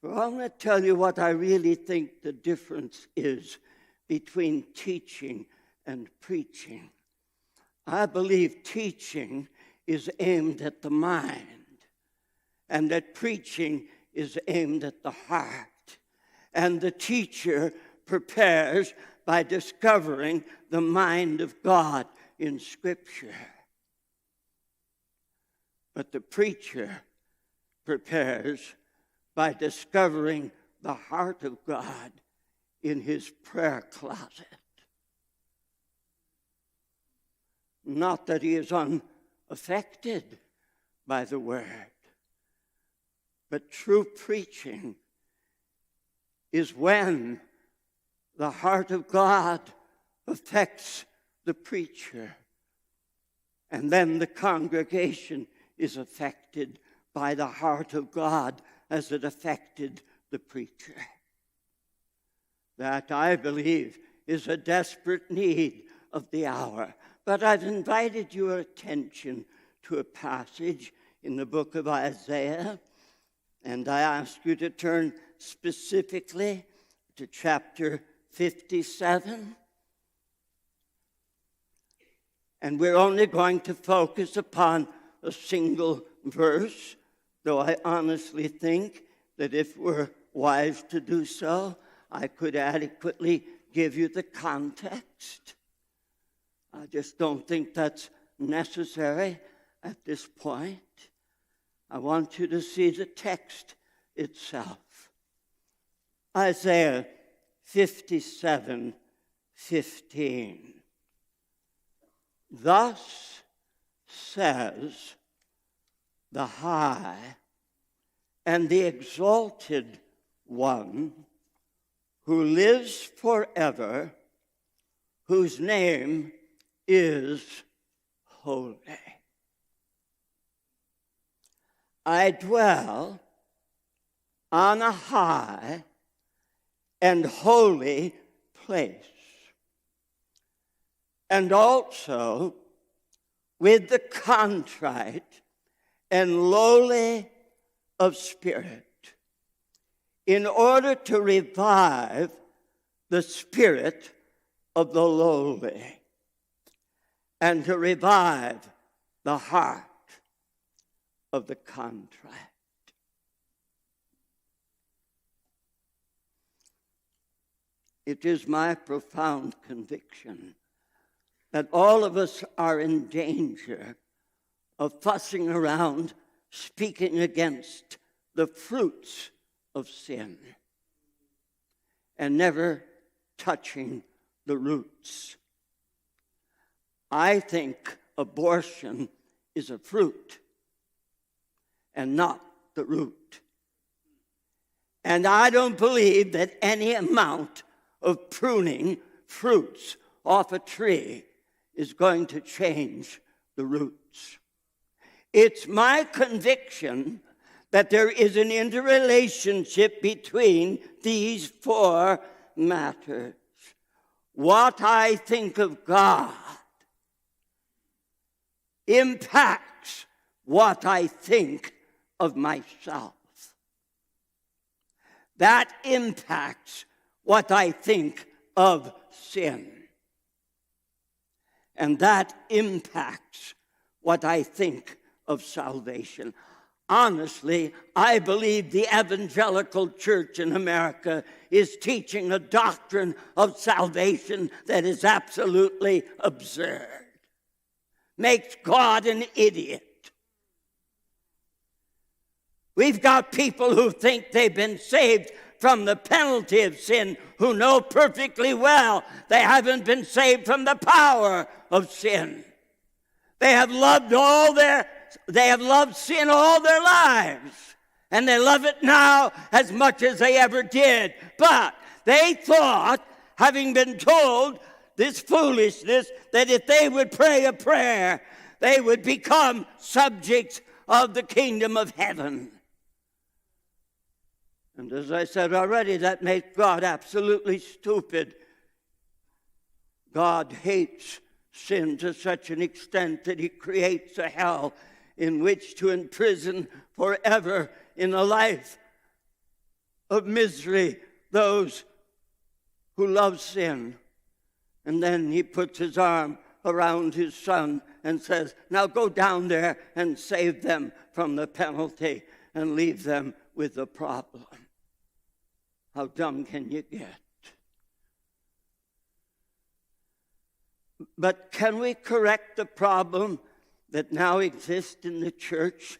Well, I'm going to tell you what I really think the difference is between teaching and preaching. I believe teaching is aimed at the mind, and that preaching is aimed at the heart. And the teacher prepares by discovering the mind of God in Scripture. But the preacher prepares by discovering the heart of God in his prayer closet. Not that he is unaffected by the word, but true preaching is when the heart of God affects the preacher, and then the congregation is affected by the heart of God as it affected the preacher. That, I believe, is a desperate need of the hour. But I've invited your attention to a passage in the book of Isaiah, and I ask you to turn specifically to chapter 57. And we're only going to focus upon a single verse, though I honestly think that if we're wise to do so, I could adequately give you the context. I just don't think that's necessary at this point. I want you to see the text itself. Isaiah 57:15. Thus says the high and the exalted one who lives forever, whose name is holy. I dwell on a high and holy place, and also with the contrite and lowly of spirit, in order to revive the spirit of the lowly, and to revive the heart of the contrite. It is my profound conviction that all of us are in danger of fussing around, speaking against the fruits of sin, and never touching the roots. I think abortion is a fruit and not the root. And I don't believe that any amount of pruning fruits off a tree is going to change the roots. It's my conviction that there is an interrelationship between these four matters. What I think of God impacts what I think of myself. That impacts what I think of sin. And that impacts what I think of salvation. Honestly, I believe the evangelical church in America is teaching a doctrine of salvation that is absolutely absurd. Makes God an idiot. We've got people who think they've been saved from the penalty of sin, who know perfectly well they haven't been saved from the power of sin. They have loved sin all their lives, and they love it now as much as they ever did. But they thought, having been told this foolishness, that if they would pray a prayer, they would become subjects of the kingdom of heaven. And as I said already, that makes God absolutely stupid. God hates sin to such an extent that he creates a hell in which to imprison forever in a life of misery those who love sin. And then he puts his arm around his son and says, now go down there and save them from the penalty and leave them with the problem. How dumb can you get? But can we correct the problem that now exists in the church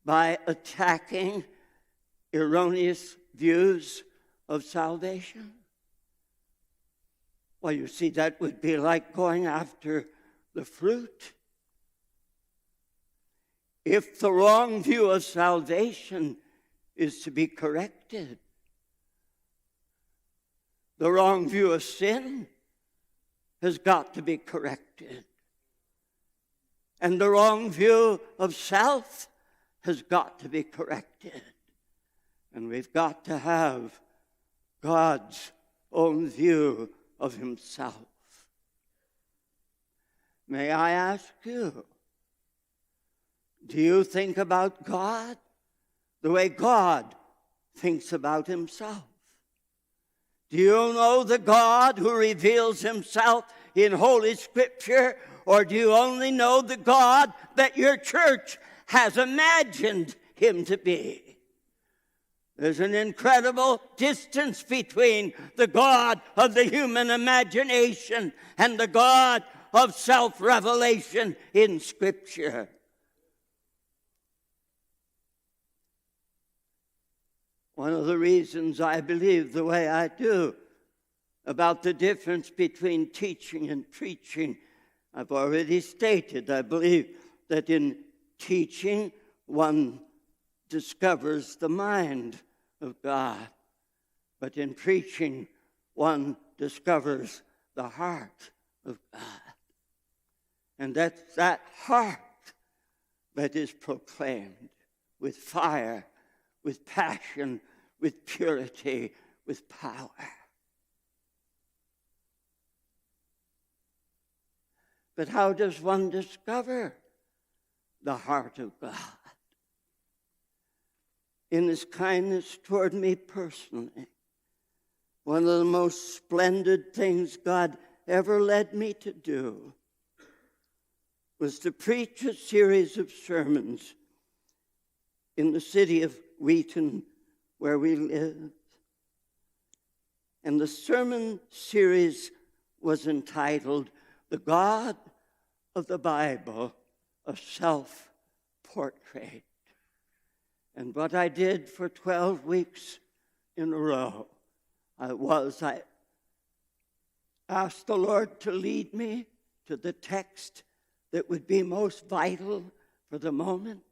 by attacking erroneous views of salvation? Well, you see, that would be like going after the fruit. If the wrong view of salvation is to be corrected, the wrong view of sin has got to be corrected. And the wrong view of self has got to be corrected. And we've got to have God's own view of himself. May I ask you, do you think about God the way God thinks about himself? Do you know the God who reveals himself in Holy Scripture, or do you only know the God that your church has imagined him to be? There's an incredible distance between the God of the human imagination and the God of self-revelation in Scripture. One of the reasons I believe the way I do about the difference between teaching and preaching, I've already stated. I believe that in teaching, one discovers the mind of God, but in preaching, one discovers the heart of God. And that's that heart that is proclaimed with fire, with passion, with purity, with power. But how does one discover the heart of God? In his kindness toward me personally, one of the most splendid things God ever led me to do was to preach a series of sermons in the city of Wheaton, where we lived. And the sermon series was entitled, The God of the Bible, a Self-Portrait. And what I did for 12 weeks in a row I asked the Lord to lead me to the text that would be most vital for the moment.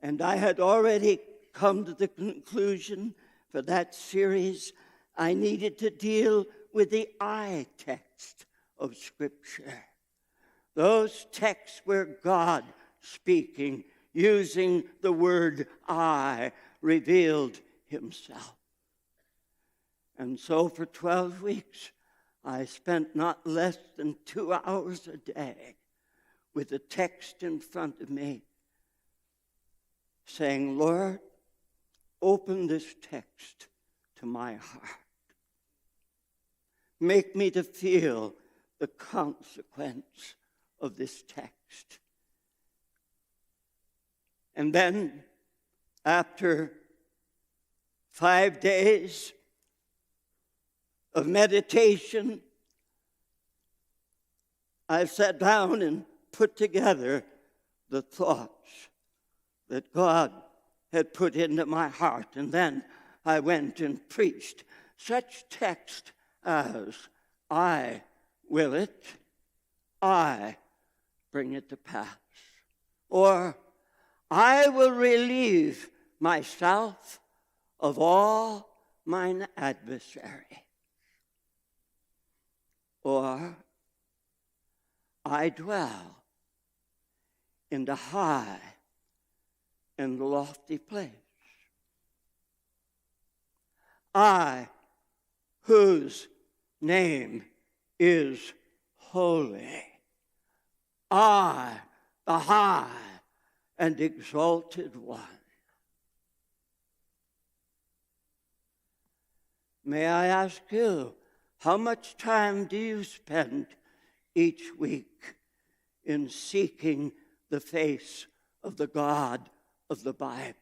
And I had already come to the conclusion for that series I needed to deal with the I text of Scripture. Those texts where God speaking, using the word I, revealed himself. And so for 12 weeks, I spent not less than 2 hours a day with the text in front of me, saying, Lord, open this text to my heart. Make me to feel the consequence of this text. And then, after 5 days of meditation, I sat down and put together the thoughts that God had put into my heart. And then I went and preached such text as, I will it, I bring it to pass. Or, I will relieve myself of all mine adversary. Or, I dwell in the high and lofty place. I, whose name is holy. I, the high and exalted one. May I ask you, how much time do you spend each week in seeking the face of the God of the Bible?